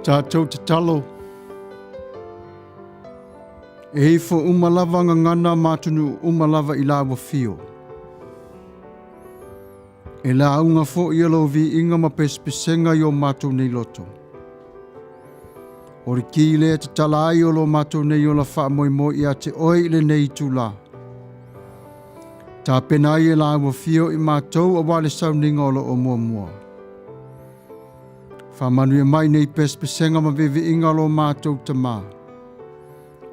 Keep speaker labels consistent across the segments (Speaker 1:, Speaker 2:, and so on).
Speaker 1: Tātou te talo. E hifo umalava ngangana matunu umalava I lawa fio. E la unga fo I alo vi inga mapespesenga yo matou nei loto. Ori ki le te tala ai o lo matou nei o la wha moi moi ia te oi le nei tula. Tā pena I lawa fio I matou a wale sauninga o lo o mua mua. Fa Manuia mai nei pespesenga ma vivi inga lo mātou te mā.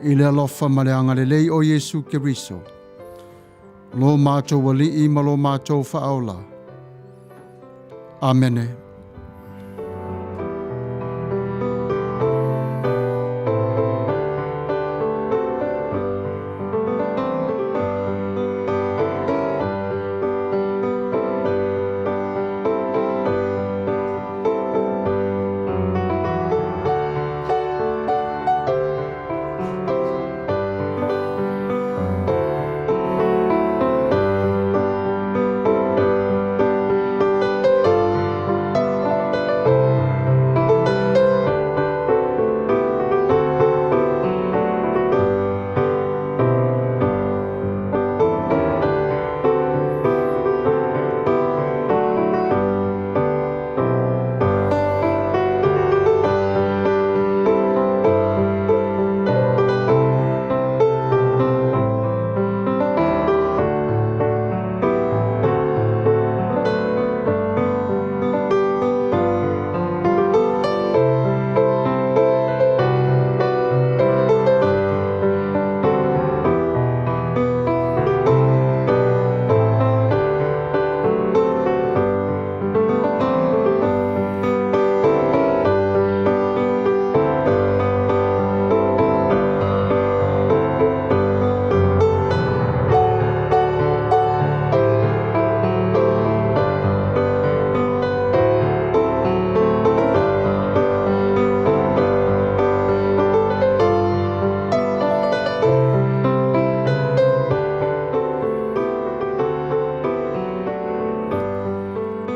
Speaker 1: I le alofa ma le angalelei o Yesu Keriso. Lo mātou wali I ma lo mātou whaola. Amene.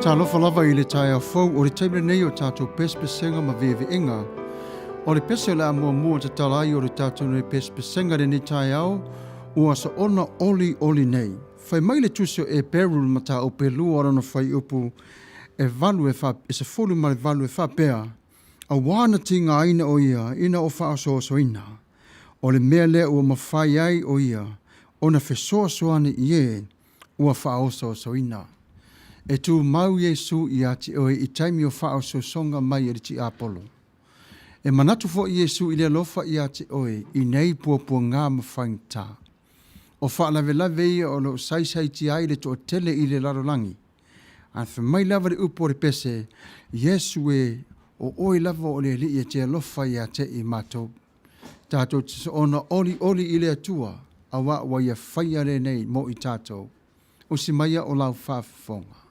Speaker 1: Talofa lava I le tai au fau o le taimile nei o tātou pespesenga ma vewe inga. O le pese la mua mua te talai o le tātou nei pespesenga le ni tai au ua sa ona oli oli nei. Fai mai le tusio e peru ma tā o pelu arana fai upu e valu e wha, e se fulu ma le valu e wha pea. A wana tinga aina o ia, ina o wha aso so ina. O le mea lea ua ma Faiai o ia, ona fesoa soane I e ua wha aso so ina. E tu mau Yesu I ati oe I taimi o whao so songa mai e ti apolo. E manatu fo Yesu I le alofa I ati oe I nei puapua ngā mawhaingta. O wha lave lave ia o lo saisai ti ai le to o tele I le larolangi. An wha mai lava le upo le pese, Yesu e o oe lava o le li e te alofa I ate I matou. Tātou tisa ona oli oli I le atua, a wa ia whaia le nei mo I tātou. O si maia o lau whaafonga.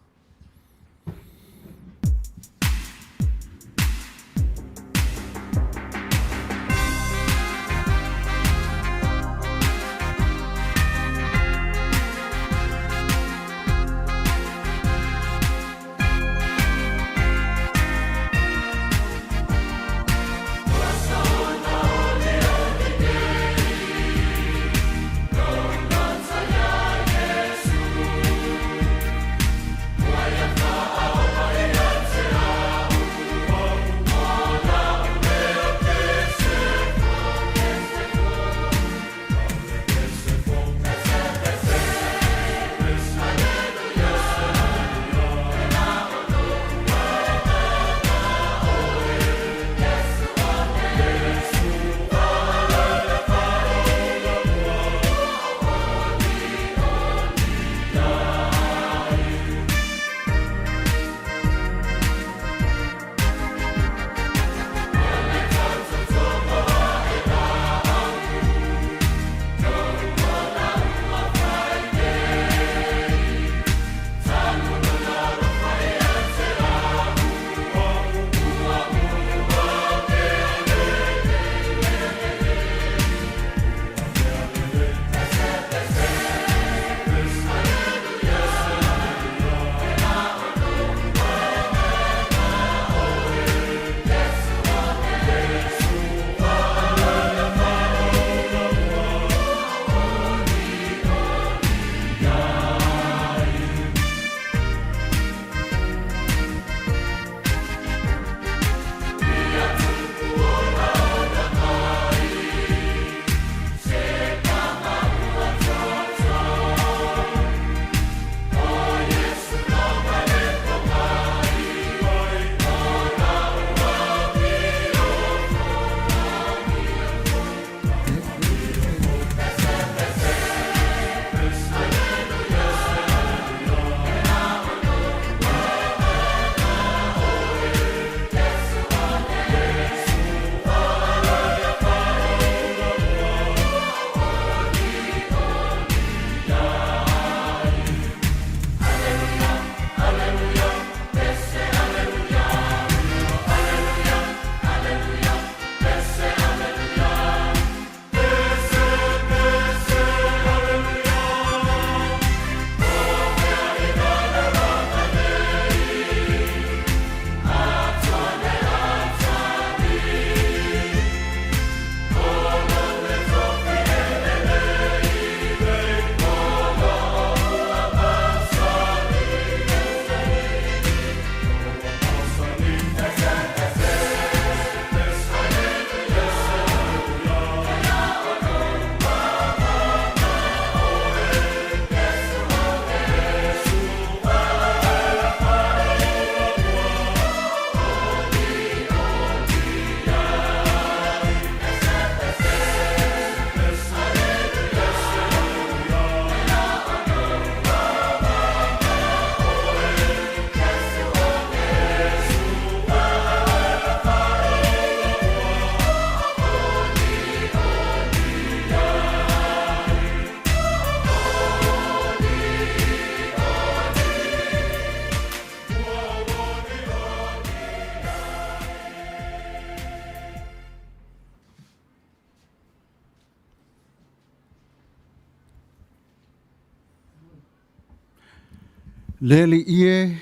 Speaker 1: Leli ie,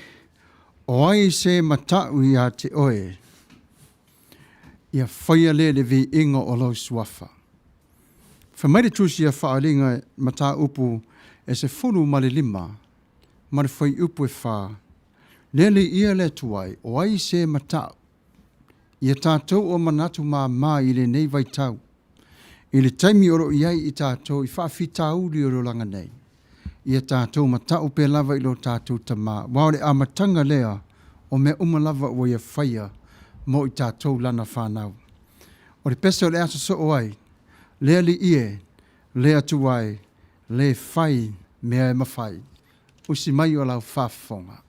Speaker 1: o ai se matau ia te oe, ia whaia le vi inga o lau suafa. Whamaire tusi ia whaalinga mata upu e se fulu male lima, mare whai upu e wha. Leli ia le tuai, o ai se matau, ia tātou o manatu mā i le nei vai tau. I le taimi oro iai i tātou i whaafitau li oro langa nei. Ia tātou matau pe lava i lo tātou tamā. Waore a matanga lea o mea umalava o ia whaia mo i tātou lana whanau. O le pesa o le asa so o ai, lea li ie, lea tuai, le whai mea e mawhai. Usi mai o lau whaafonga.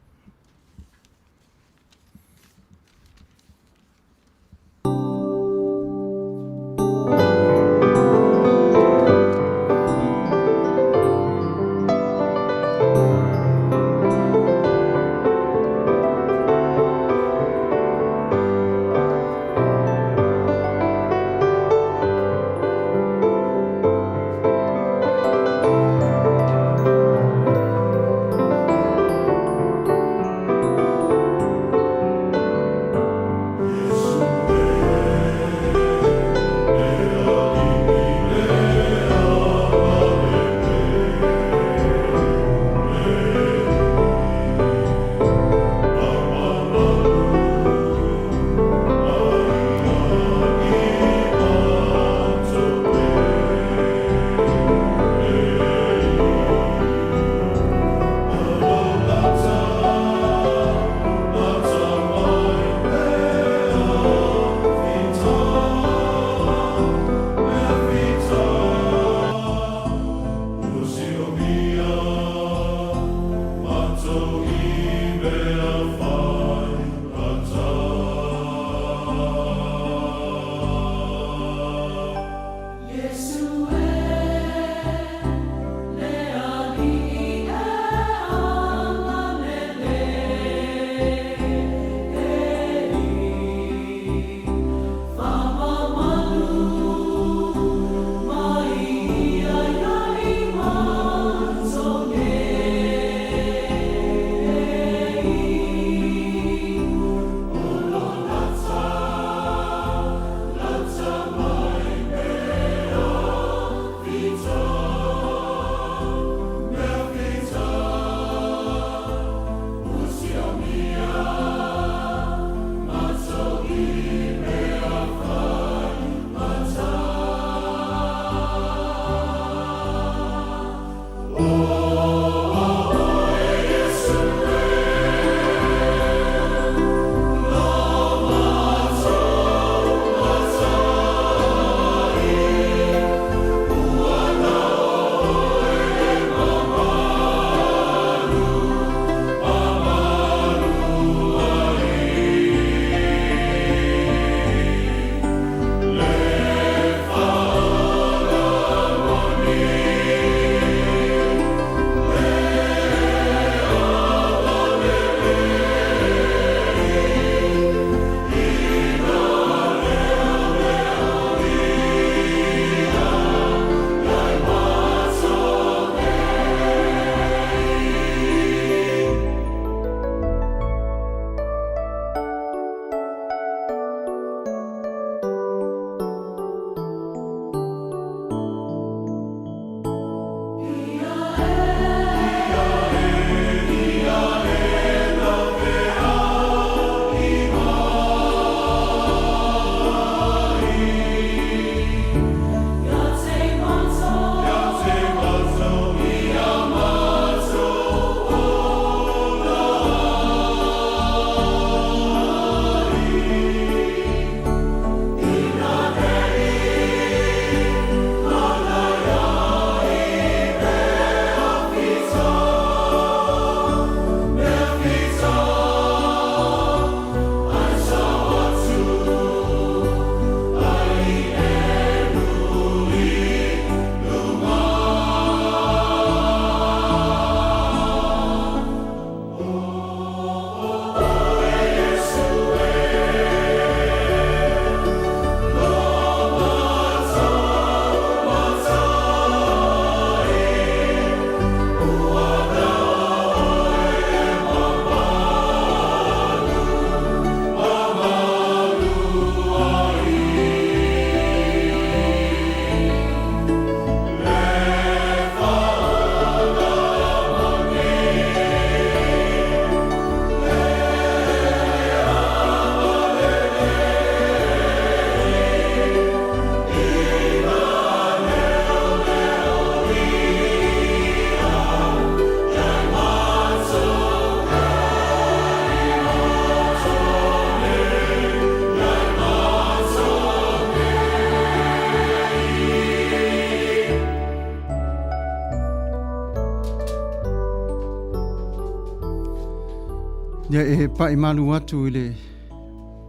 Speaker 1: Ya e pa i malu atu ile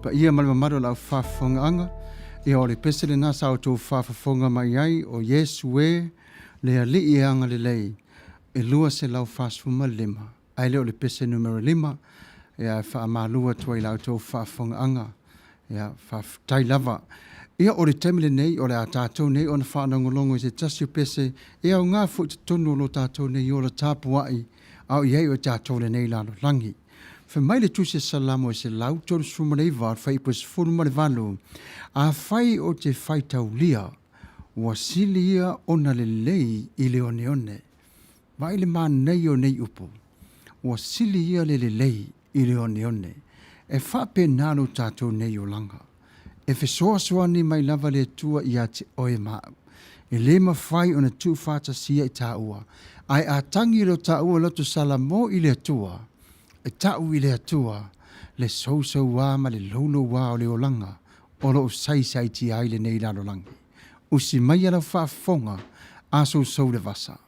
Speaker 1: pa ia malmamaro lau whafonga anga. E o le pesele nā sao tō whafonga mai ai o Yesu e lea li i anga le lei. E lua se lau whasfuma lima. Ai leo le pese numero 5. E a wha malua tua i lau tō whafonga anga. E a whaftai lava. Ia o le temele nei o le a tātou nei o na whanangolongo i se tasio pese. E au ngā fu te tonu lo tātou nei o le tāpuai. Au iei o tātou le nei lalo langi. Fa mai le tuse salamo se lau tolu suma nei var fai pos fulu le valu. A fai o te fai taulia. Wa silia ona le lei i le one one. Vai le man nei o nei upo. Wa silia le lei i le one one. E fa pe nalo tātou nei o langa. E fe soa soa ni mai lava le tua i a te oe mau. E le ma fai ona tu fata sia i tā ua. Ai a tangi lo tā ua loto salamo i le tua. E tau i le atua, le sousau wā ma le lolo wā o le olanga, o lo sai ti ai le nei lalo langi. Usi mai ala whaafonga, a sousau le vasa.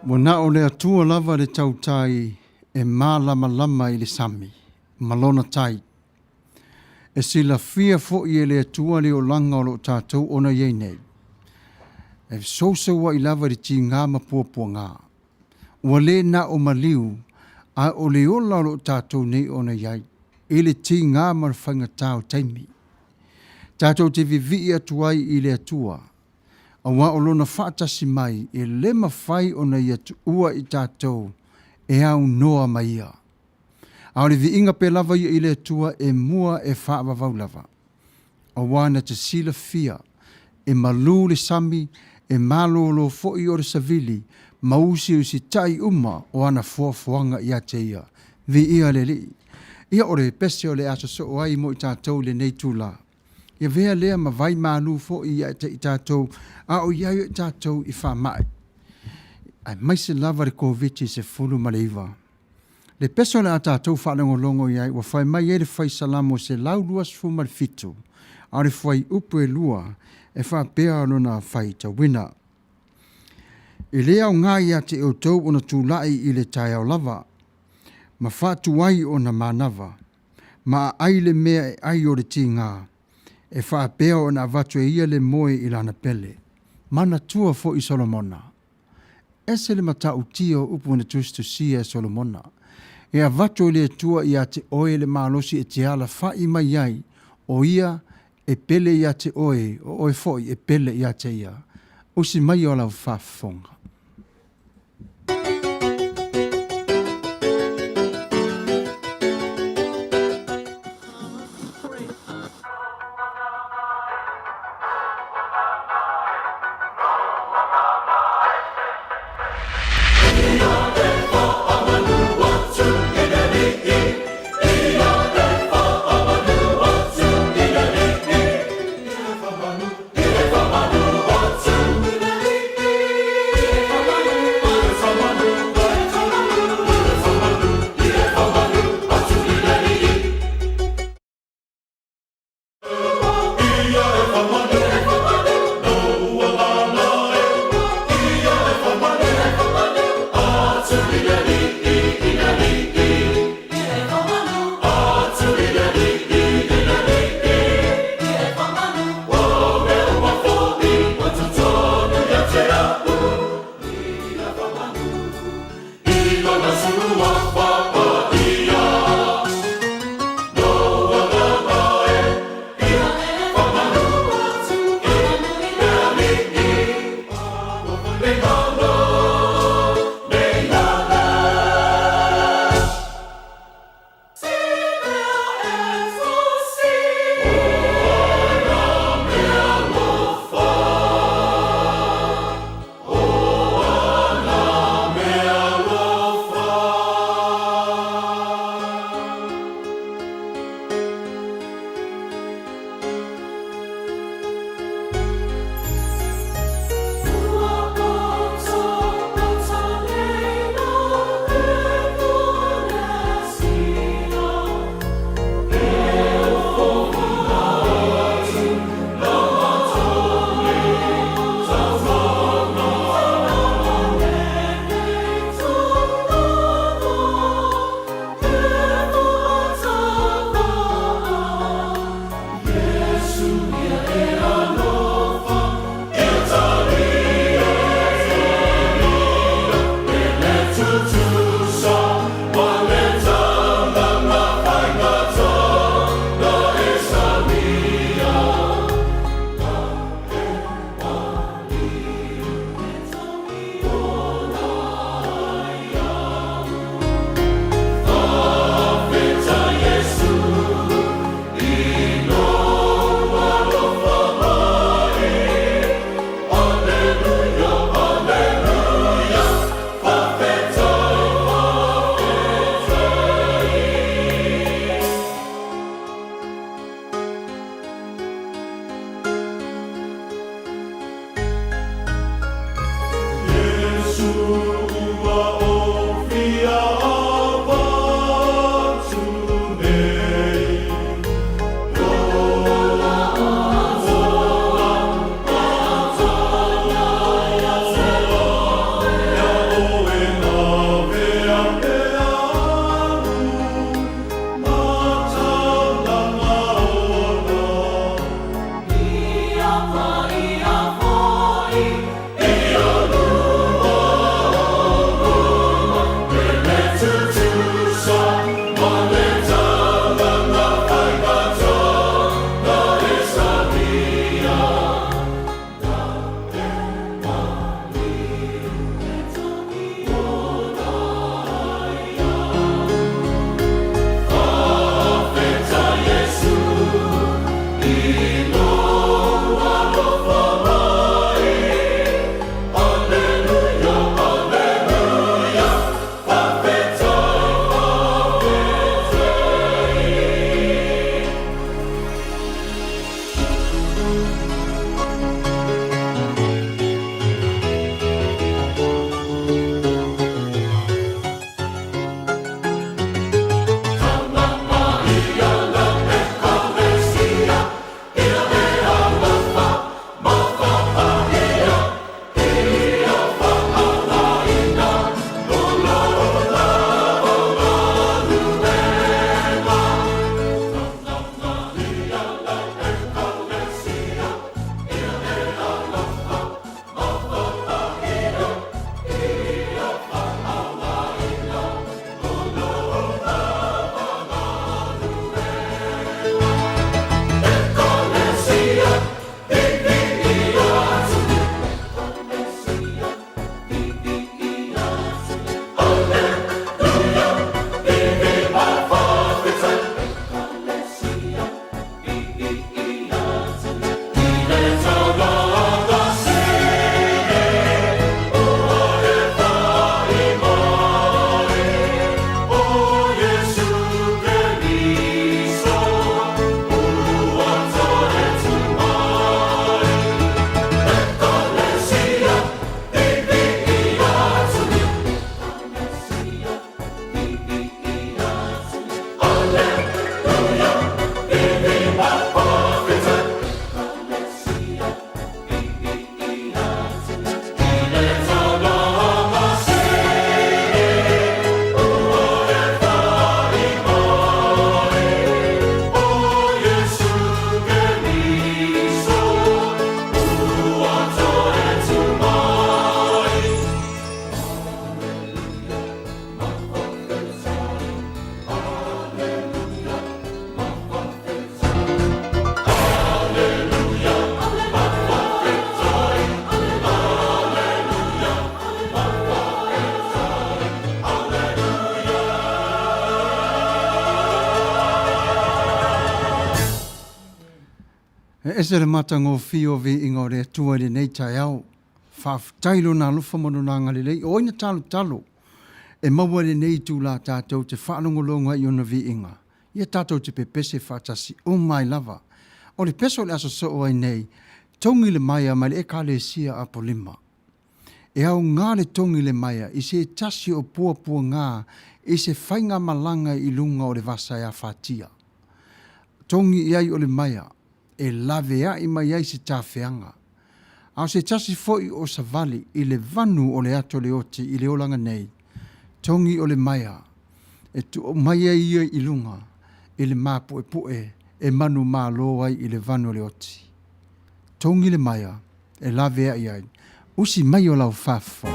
Speaker 1: Mona o le atua lava le tautai e malama lama i le sami, malona tai. E sila fia fo i le atua le o langa o lo tātou ona iei nei. E sosa wa i lava le ti ngā mapua ngā. Ua le na o maliu, a o le ola o lo tātou nei ona iei. I le ti ngā marwhanga tāo taimi. Tātou te vivi atuai i le atua. A wa o lona whaatasi mai e le mawhai o na ia ua i tātou e au noa mai ia. A le vi inga pe lava ia i le atua e mua e whaavavau lava. A wana te sila fia e malu le sami e malo lo fo i ore savili mausi usi tai uma o ana fuafuanga ia te ia. Vi ia le li. Ia ore pese o le aso so ai mo i tātou le nei tūla. Ia vea lea ma vai malu fo i tātou a o iau i tātou i whamai. Ai mai se lava le COVID se fulu maleiva. Le peso le a tātou whanongo longo iai wa whai mai e le whai salamo se lau luas fuma le fitu. A le whai upu e lua e wha pēa lona whai ta wina. I lea o ngā ia te o tau o na tūlai i le tai au lava. Ma whātuai o na manava. Ma ai le mea e ai o le ti ngā. E wha pēa o na vatu e ia le moe i lana pele. Mana tua fo i Solomona. E se le mata utio upu na tustu sia e Solomona. E a vatu le tua i a te oe le malosi e te ala wha i mai ai. O ia e pele i a te oe, o oe fo i e pele i a te ia. O si mai o lau whafonga. esere matango fio vi ingore tuare nei taiao. Faf tailo na lufa mono na ngalilei. Oina talo. E mawale nei tu la tātou te whanongolonga i ona vi inga. Ia tātou te pepese whatasi o mai lava. O le peso le aso so ai nei. Tongi le maia mai le e kale sia a polima. E au ngā le tongi le maia i se tasi o pua ngā i se whainga malanga i lunga o le vasa e a whatia. Tongi iai o le maia e lave a i mai ai se tāwhianga. Au se tasi foi o savali i le vanu o le ato le oti i le olanga nei. Tongi o le maia e tu o maia ia i lunga i le mapo e manu mā loa i le vanu o le oti. Tongi le maia e lave a iai. Usi mai o lau fafo.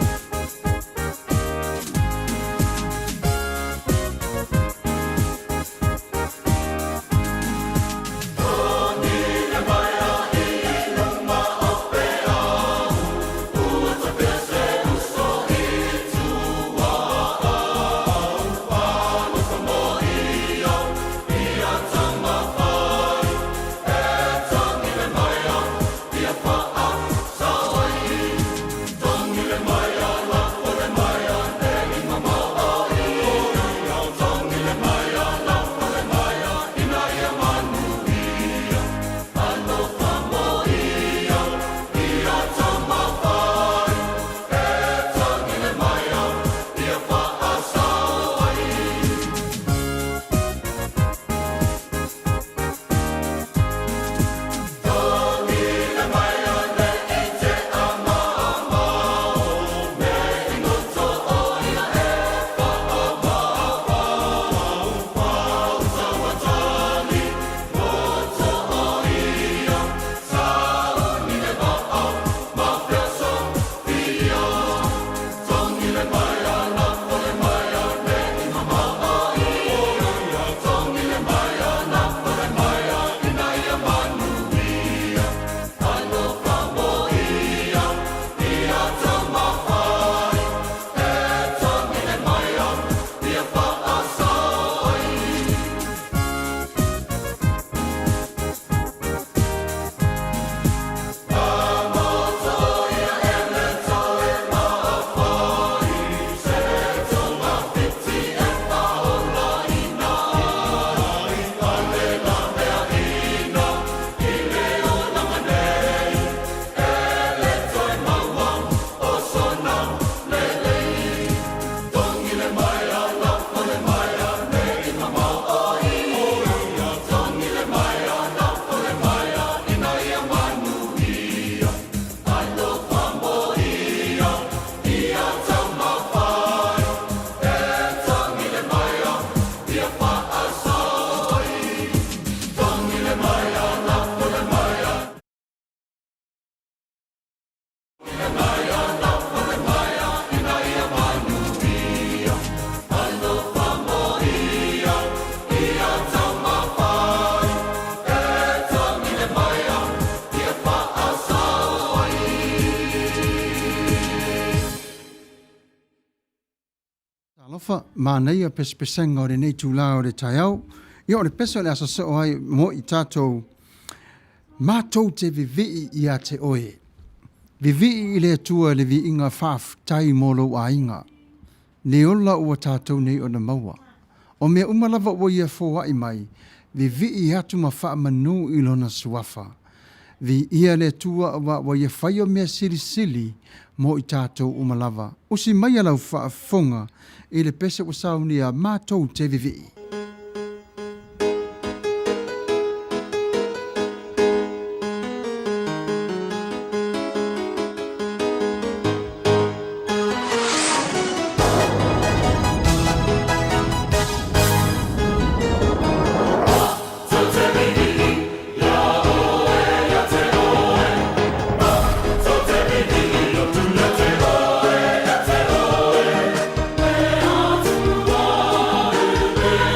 Speaker 1: Manuia pespesenga o le nei tūlā o le taiau. Ia o le peso le asa so ai mo i tātou mātou te vivi i a te oe. Vivi i le atua le vi inga whaf tai molo a inga. Ne ola ua tātou nei o na maua. O mea umalava o ia fōa i mai, vivi i atu ma wha manu i lona suafa. Vi ia le atua wa ia whai o mea sili mo i tātou umalava. Usi mai alau wha fonga i le pese o saunia mātou te vivi.
Speaker 2: Yeah.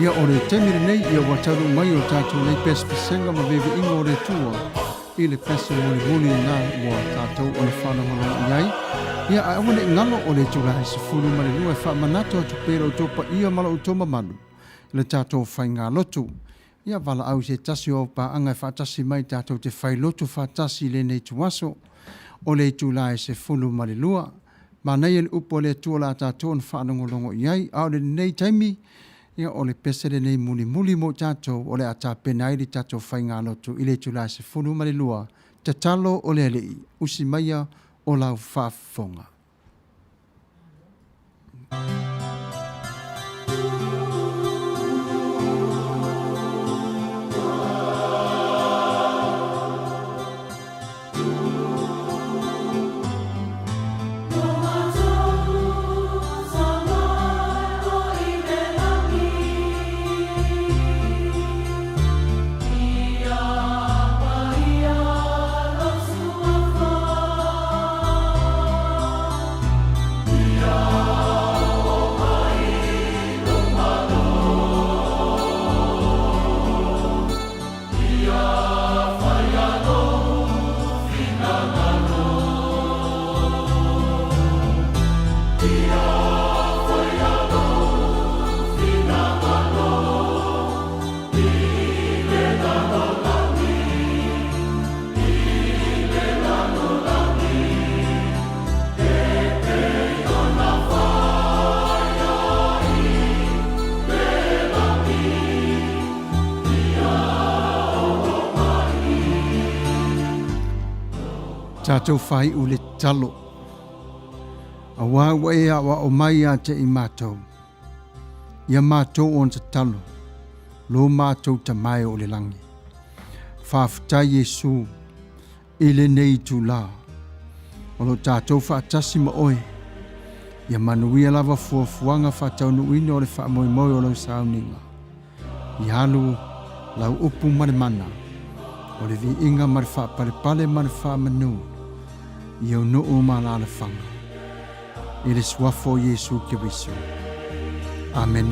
Speaker 1: Ia o le temere nei ia wataru mai o tātou nei pespesenga ma veve inga o le tua. I le pese moni na ua tātou o le whanangolo iai. Ia a awane ngalo o le Julai se fulu ma le lua e wha manato atu pera o topa ia mala o toma manu. Le tātou whai ngā lotu. Ia wala au se tasi o pa anga e whaatasi mai tātou te whai lotu whaatasi le nei tuaso. O le Julai se fulu ma le lua. Ma nei le upo le tua la tātou on whanangolongo iai. Au le nei taimi. Ia o le pese le nei muli mo tātou o le ata penai li tātou whai ngā lotu i le Julai se fulu ma le lua. Te talo o le alei. Usi maia o lau whaafonga. Tātou whai u le talo. A wāua e awa o mai a te i mātou. Ia mātou on te talo. Lo mātou ta mai o le langi. Whaafutai Yesu i le nei tu la. O lo tātou whaatasi ma oe. Ia Manuia lava fuafuanga whaatau nuine o le whaamoimoi o lau sauninga. I halu lau upu mare mana. O le vi inga mare whaaparepale mare whaamanu. Ia no o mala le whanga. I le swafo Yesu ke wisu. Amen.